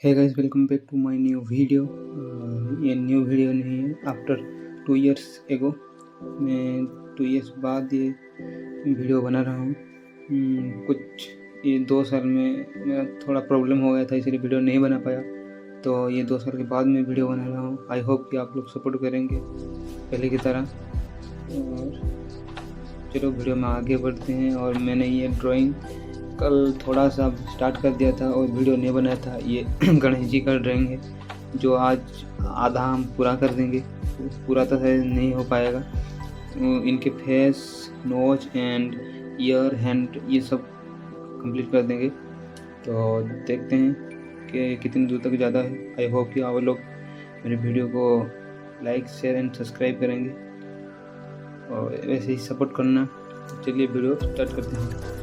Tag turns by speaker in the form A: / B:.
A: Hey guys, welcome back to my new video. ये new video नहीं है, after 2 years ago मैं 2 years बाद ये वीडियो बना रहा हूँ। कुछ ये 2 साल में मेरा थोड़ा प्रॉब्लम हो गया था, इसलिए वीडियो नहीं बना पाया। तो ये 2 साल के बाद मैं वीडियो बना रहा हूँ। आई होप कि आप लोग सपोर्ट करेंगे पहले की तरह। और चलो वीडियो में आगे बढ़ते हैं। और मैंने ये ड्राइंग कल थोड़ा सा स्टार्ट कर दिया था और वीडियो नहीं बनाया था। ये गणेश जी का ड्राइंग है जो आज आधा हम पूरा कर देंगे। पूरा तो शायद नहीं हो पाएगा। इनके face, nose and ear, hand ये सब कंप्लीट कर देंगे। तो देखते हैं कि कितनी दूर तक ज़्यादा है। आई होप कि आप लोग मेरे वीडियो को लाइक, शेयर एंड सब्सक्राइब करेंगे और वैसे ही सपोर्ट करना। चलिए वीडियो स्टार्ट करते हैं।